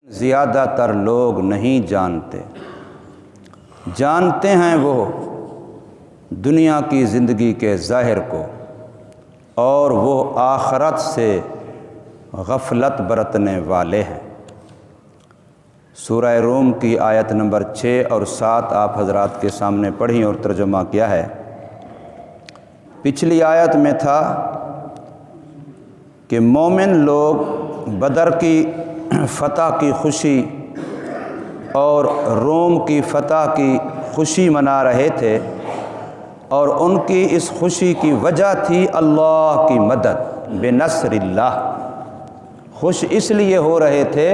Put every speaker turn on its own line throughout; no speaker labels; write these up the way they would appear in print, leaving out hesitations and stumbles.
زیادہ تر لوگ نہیں جانتے، جانتے ہیں وہ دنیا کی زندگی کے ظاہر کو، اور وہ آخرت سے غفلت برتنے والے ہیں۔ سورہ روم کی آیت نمبر 6 اور 7 آپ حضرات کے سامنے پڑھی اور ترجمہ کیا ہے۔ پچھلی آیت میں تھا کہ مومن لوگ بدر کی فتح کی خوشی اور روم کی فتح کی خوشی منا رہے تھے، اور ان کی اس خوشی کی وجہ تھی اللہ کی مدد بنصر اللہ۔ خوش اس لیے ہو رہے تھے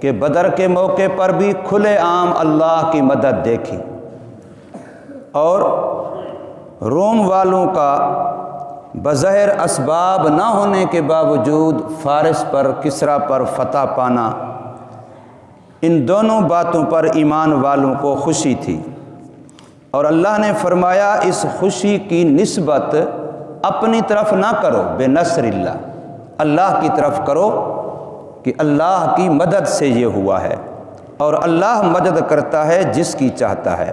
کہ بدر کے موقع پر بھی کھلے عام اللہ کی مدد دیکھی، اور روم والوں کا بظاہر اسباب نہ ہونے کے باوجود فارس پر، کسریٰ پر فتح پانا، ان دونوں باتوں پر ایمان والوں کو خوشی تھی۔ اور اللہ نے فرمایا اس خوشی کی نسبت اپنی طرف نہ کرو بنصر اللہ، اللہ کی طرف کرو کہ اللہ کی مدد سے یہ ہوا ہے، اور اللہ مدد کرتا ہے جس کی چاہتا ہے۔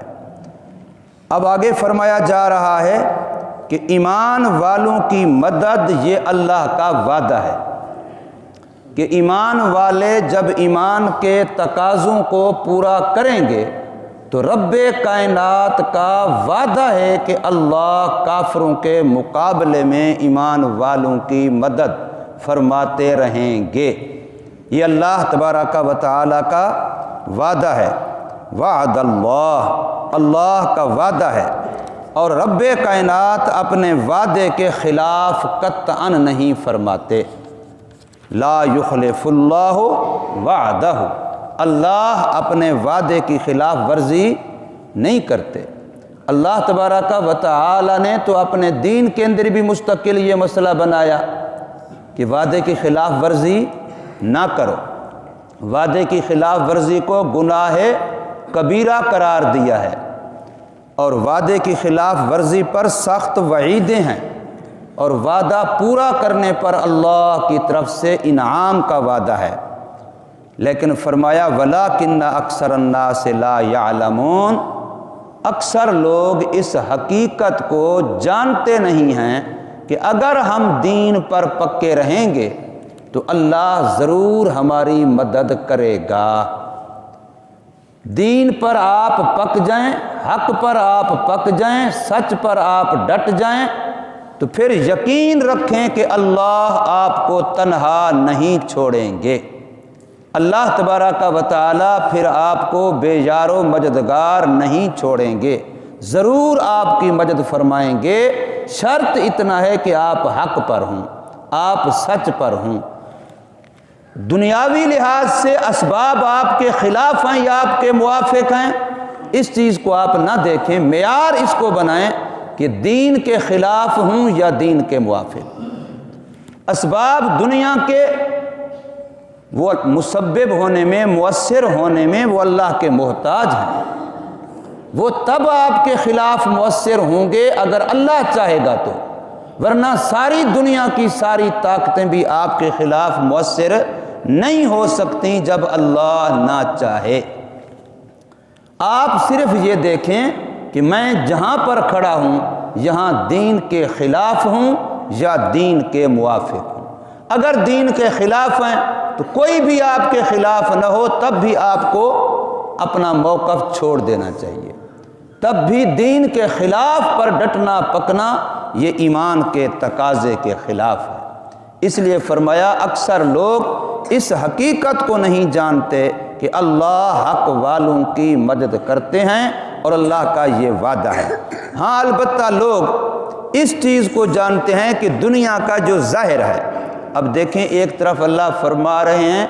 اب آگے فرمایا جا رہا ہے کہ ایمان والوں کی مدد یہ اللہ کا وعدہ ہے کہ ایمان والے جب ایمان کے تقاضوں کو پورا کریں گے تو رب کائنات کا وعدہ ہے کہ اللہ کافروں کے مقابلے میں ایمان والوں کی مدد فرماتے رہیں گے۔ یہ اللہ تبارک و تعالی کا وعدہ ہے، وعد اللہ کا وعدہ ہے، اور رب کائنات اپنے وعدے کے خلاف قطعاً نہیں فرماتے۔ لا یخلف اللہ وعدہ، اللہ اپنے وعدے کی خلاف ورزی نہیں کرتے۔ اللہ تبارک و تعالی نے تو اپنے دین کے اندر بھی مستقل یہ مسئلہ بنایا کہ وعدے کی خلاف ورزی نہ کرو، وعدے کی خلاف ورزی کو گناہ کبیرہ قرار دیا ہے، اور وعدے کی خلاف ورزی پر سخت وعیدیں ہیں، اور وعدہ پورا کرنے پر اللہ کی طرف سے انعام کا وعدہ ہے۔ لیکن فرمایا وَلَٰكِنَّ أَكْثَرَ النَّاسِ لَا يَعْلَمُونَ، اکثر لوگ اس حقیقت کو جانتے نہیں ہیں کہ اگر ہم دین پر پکے رہیں گے تو اللہ ضرور ہماری مدد کرے گا۔ دین پر آپ پک جائیں، حق پر آپ پک جائیں، سچ پر آپ ڈٹ جائیں تو پھر یقین رکھیں کہ اللہ آپ کو تنہا نہیں چھوڑیں گے۔ اللہ تبارک و تعالی پھر آپ کو بے یار و مددگار نہیں چھوڑیں گے، ضرور آپ کی مدد فرمائیں گے۔ شرط اتنا ہے کہ آپ حق پر ہوں، آپ سچ پر ہوں۔ دنیاوی لحاظ سے اسباب آپ کے خلاف ہیں یا آپ کے موافق ہیں، اس چیز کو آپ نہ دیکھیں، معیار اس کو بنائیں کہ دین کے خلاف ہوں یا دین کے موافق۔ اسباب دنیا کے وہ مسبب ہونے میں، مؤثر ہونے میں وہ اللہ کے محتاج ہیں، وہ تب آپ کے خلاف مؤثر ہوں گے اگر اللہ چاہے گا تو، ورنہ ساری دنیا کی ساری طاقتیں بھی آپ کے خلاف مؤثر نہیں ہو سکتی جب اللہ نہ چاہے۔ آپ صرف یہ دیکھیں کہ میں جہاں پر کھڑا ہوں یہاں دین کے خلاف ہوں یا دین کے موافق ہوں۔ اگر دین کے خلاف ہیں تو کوئی بھی آپ کے خلاف نہ ہو تب بھی آپ کو اپنا موقف چھوڑ دینا چاہیے، تب بھی دین کے خلاف پر ڈٹنا پکنا یہ ایمان کے تقاضے کے خلاف ہے۔ اس لیے فرمایا اکثر لوگ اس حقیقت کو نہیں جانتے کہ اللہ حق والوں کی مدد کرتے ہیں اور اللہ کا یہ وعدہ ہے۔ ہاں البتہ لوگ اس چیز کو جانتے ہیں کہ دنیا کا جو ظاہر ہے، اب دیکھیں ایک طرف اللہ فرما رہے ہیں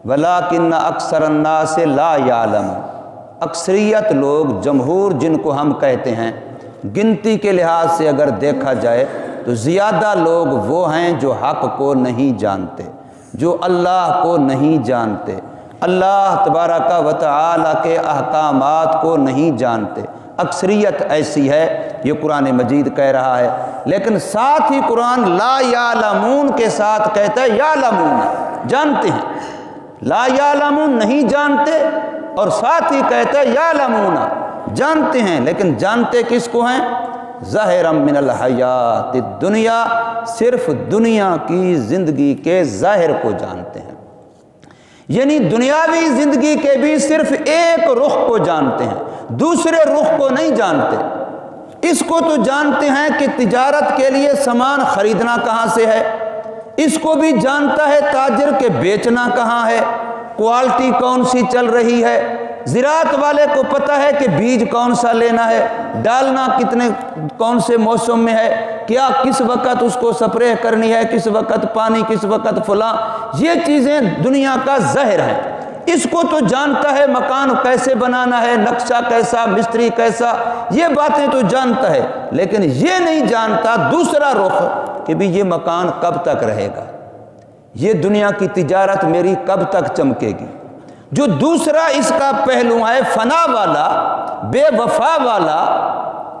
وَلَٰكِنَّ أَكْثَرَ النَّاسِ لَا يَعْلَمُونَ، اکثریت لوگ، جمہور جن کو ہم کہتے ہیں، گنتی کے لحاظ سے اگر دیکھا جائے تو زیادہ لوگ وہ ہیں جو حق کو نہیں جانتے، جو اللہ کو نہیں جانتے، اللہ تبارک و تعالی کے احکامات کو نہیں جانتے۔ اکثریت ایسی ہے، یہ قرآن مجید کہہ رہا ہے، لیکن ساتھ ہی قرآن لا یعلمون کے ساتھ کہتا ہے یعلمون، جانتے ہیں، لا یعلمون نہیں جانتے، اور ساتھ ہی کہتا ہے یعلمون جانتے ہیں، لیکن جانتے کس کو ہیں؟ ظاہرا من الحیات الدنیا، صرف دنیا کی زندگی کے ظاہر کو جانتے ہیں، یعنی دنیاوی زندگی کے بھی صرف ایک رخ کو جانتے ہیں، دوسرے رخ کو نہیں جانتے۔ اس کو تو جانتے ہیں کہ تجارت کے لیے سامان خریدنا کہاں سے ہے، اس کو بھی جانتا ہے تاجر کہ بیچنا کہاں ہے، کوالٹی کون سی چل رہی ہے، زراعت والے کو پتہ ہے کہ بیج کون سا لینا ہے، ڈالنا کتنے کون سے موسم میں ہے، کیا کس وقت اس کو سپرے کرنی ہے، کس وقت پانی، کس وقت فلاں، یہ چیزیں دنیا کا ظاہر ہیں۔ اس کو تو جانتا ہے مکان کیسے بنانا ہے، نقشہ کیسا، مستری کیسا، یہ باتیں تو جانتا ہے، لیکن یہ نہیں جانتا دوسرا رخ کہ بھی یہ مکان کب تک رہے گا، یہ دنیا کی تجارت میری کب تک چمکے گی۔ جو دوسرا اس کا پہلو ہے فنا والا، بے وفا والا،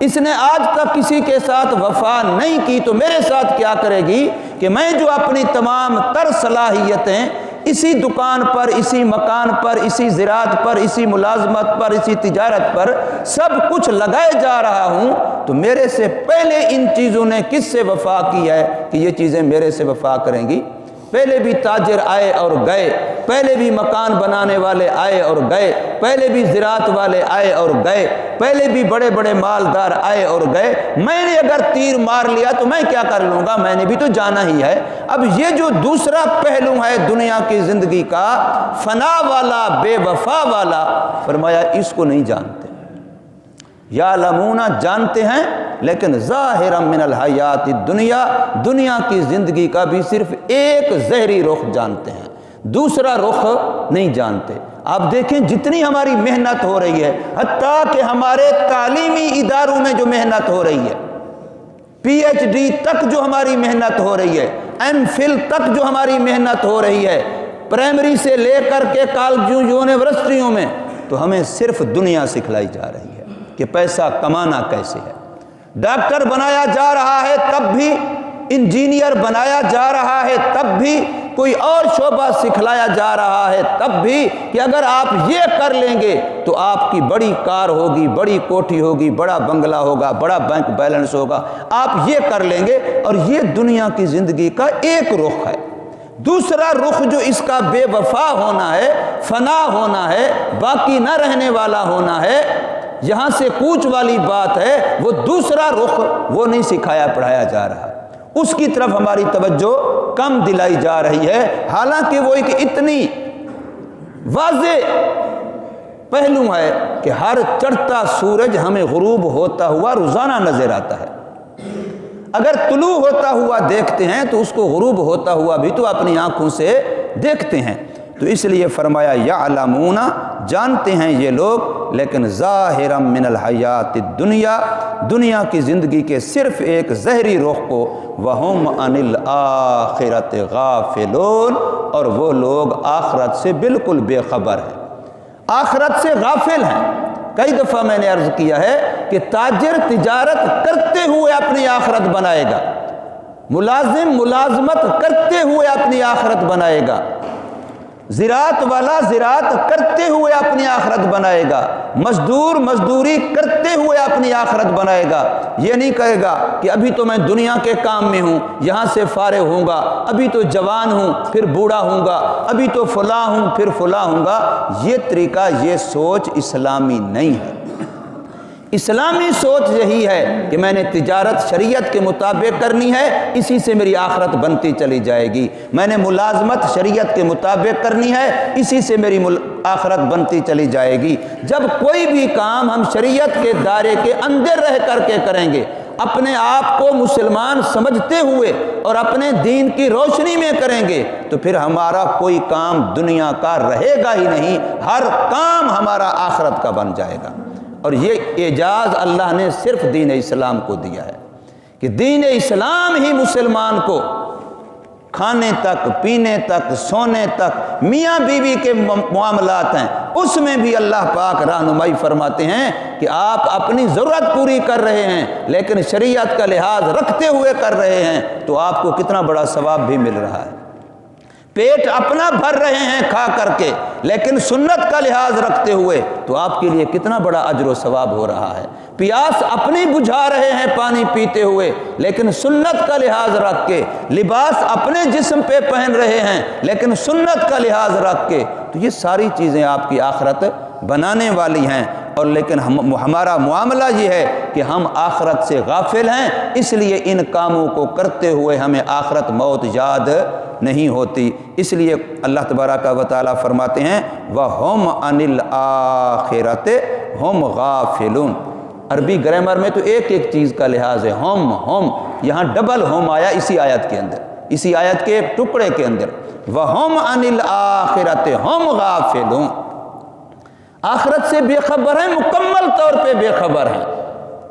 اس نے آج تک کسی کے ساتھ وفا نہیں کی تو میرے ساتھ کیا کرے گی کہ میں جو اپنی تمام تر صلاحیتیں اسی دکان پر، اسی مکان پر، اسی زراعت پر، اسی ملازمت پر، اسی تجارت پر سب کچھ لگائے جا رہا ہوں، تو میرے سے پہلے ان چیزوں نے کس سے وفا کی ہے کہ یہ چیزیں میرے سے وفا کریں گی؟ پہلے بھی تاجر آئے اور گئے، پہلے بھی مکان بنانے والے آئے اور گئے، پہلے بھی زراعت والے آئے اور گئے، پہلے بھی بڑے بڑے مالدار آئے اور گئے۔ میں نے اگر تیر مار لیا تو میں کیا کر لوں گا، میں نے بھی تو جانا ہی ہے۔ اب یہ جو دوسرا پہلو ہے دنیا کی زندگی کا، فنا والا، بے وفا والا، فرمایا اس کو نہیں جانتے۔ یعلمون جانتے ہیں، لیکن ظاہرا من الحیات الدنیا، دنیا کی زندگی کا بھی صرف ایک ظاہری رخ جانتے ہیں، دوسرا رخ نہیں جانتے۔ آپ دیکھیں جتنی ہماری محنت ہو رہی ہے، حتیٰ کہ ہمارے تعلیمی اداروں میں جو محنت ہو رہی ہے، پی ایچ ڈی تک جو ہماری محنت ہو رہی ہے، ایم فل تک جو ہماری محنت ہو رہی ہے، پرائمری سے لے کر کے کالجوں، یونیورسٹیوں میں، تو ہمیں صرف دنیا سکھلائی جا رہی ہے کہ پیسہ کمانا کیسے ہے۔ ڈاکٹر بنایا جا رہا ہے تب بھی، انجینئر بنایا جا رہا ہے تب بھی، کوئی اور شعبہ سکھلایا جا رہا ہے تب بھی، کہ اگر آپ یہ کر لیں گے تو آپ کی بڑی کار ہوگی، بڑی کوٹھی ہوگی، بڑا بنگلہ ہوگا، بڑا بینک بیلنس ہوگا، آپ یہ کر لیں گے۔ اور یہ دنیا کی زندگی کا ایک رخ ہے۔ دوسرا رخ جو اس کا بے وفا ہونا ہے، فنا ہونا ہے، باقی نہ رہنے والا ہونا ہے، یہاں سے کوچ والی بات ہے، وہ دوسرا رخ وہ نہیں سکھایا پڑھایا جا رہا، اس کی طرف ہماری توجہ کم دلائی جا رہی ہے، حالانکہ وہ ایک اتنی واضح پہلو ہے کہ ہر چڑھتا سورج ہمیں غروب ہوتا ہوا روزانہ نظر آتا ہے۔ اگر طلوع ہوتا ہوا دیکھتے ہیں تو اس کو غروب ہوتا ہوا بھی تو اپنی آنکھوں سے دیکھتے ہیں۔ تو اس لیے فرمایا یعلمون جانتے ہیں یہ لوگ، لیکن ظاہرا من الحیات الدنیا، دنیا کی زندگی کے صرف ایک ظاہری رخ کو، وہم عن الآخرۃ غافلون، اور وہ لوگ آخرت سے بالکل بے خبر ہیں، آخرت سے غافل ہیں۔ کئی دفعہ میں نے عرض کیا ہے کہ تاجر تجارت کرتے ہوئے اپنی آخرت بنائے گا، ملازم ملازمت کرتے ہوئے اپنی آخرت بنائے گا، زراعت والا زراعت کرتے ہوئے اپنی آخرت بنائے گا، مزدور مزدوری کرتے ہوئے اپنی آخرت بنائے گا۔ یہ نہیں کہے گا کہ ابھی تو میں دنیا کے کام میں ہوں، یہاں سے فارغ ہوں گا، ابھی تو جوان ہوں پھر بوڑھا ہوں گا، ابھی تو فلاں ہوں پھر فلاں ہوں گا۔ یہ طریقہ، یہ سوچ اسلامی نہیں ہے۔ اسلامی سوچ یہی ہے کہ میں نے تجارت شریعت کے مطابق کرنی ہے، اسی سے میری آخرت بنتی چلی جائے گی۔ میں نے ملازمت شریعت کے مطابق کرنی ہے، اسی سے میری آخرت بنتی چلی جائے گی۔ جب کوئی بھی کام ہم شریعت کے دائرے کے اندر رہ کر کے کریں گے، اپنے آپ کو مسلمان سمجھتے ہوئے اور اپنے دین کی روشنی میں کریں گے، تو پھر ہمارا کوئی کام دنیا کا رہے گا ہی نہیں، ہر کام ہمارا آخرت کا بن جائے گا۔ اور یہ اعجاز اللہ نے صرف دین اسلام کو دیا ہے کہ دین اسلام ہی مسلمان کو کھانے تک، پینے تک، سونے تک، میاں بیوی کے معاملات ہیں، اس میں بھی اللہ پاک رہنمائی فرماتے ہیں کہ آپ اپنی ضرورت پوری کر رہے ہیں لیکن شریعت کا لحاظ رکھتے ہوئے کر رہے ہیں، تو آپ کو کتنا بڑا ثواب بھی مل رہا ہے۔ پیٹ اپنا بھر رہے ہیں کھا کر کے، لیکن سنت کا لحاظ رکھتے ہوئے تو آپ کے لیے کتنا بڑا اجر و ثواب ہو رہا ہے۔ پیاس اپنی بجھا رہے ہیں پانی پیتے ہوئے، لیکن سنت کا لحاظ رکھ کے، لباس اپنے جسم پہ پہن رہے ہیں لیکن سنت کا لحاظ رکھ کے، تو یہ ساری چیزیں آپ کی آخرت بنانے والی ہیں۔ اور لیکن ہمارا معاملہ یہ ہے کہ ہم آخرت سے غافل ہیں، اس لیے ان کاموں کو کرتے ہوئے ہمیں آخرت موت یاد نہیں ہوتی۔ اس لیے اللہ تبارک و تعالیٰ فرماتے ہیں وَهُمْ عَنِ الْآخِرَةِ هُمْ غَافِلُونَ۔ عربی گرامر میں تو ایک ایک چیز کا لحاظ ہے، ہم یہاں ڈبل ہوم آیا اسی آیت کے اندر، اسی آیت کے ایک ٹکڑے کے اندر، وَهُمْ عَنِ الْآخِرَةِ هُمْ غَافِلُونَ۔ آخرت سے بے خبر ہیں، مکمل طور پہ بے خبر ہیں،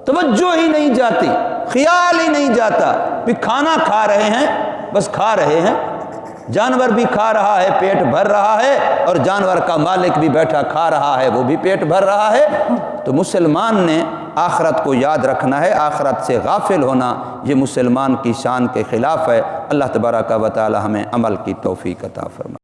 توجہ ہی نہیں جاتی، خیال ہی نہیں جاتا۔ بھی کھانا کھا رہے ہیں، بس کھا رہے ہیں، جانور بھی کھا رہا ہے، پیٹ بھر رہا ہے، اور جانور کا مالک بھی بیٹھا کھا رہا ہے، وہ بھی پیٹ بھر رہا ہے۔ تو مسلمان نے آخرت کو یاد رکھنا ہے، آخرت سے غافل ہونا یہ مسلمان کی شان کے خلاف ہے۔ اللہ تبارک و تعالی ہمیں عمل کی توفیق عطا فرمائے۔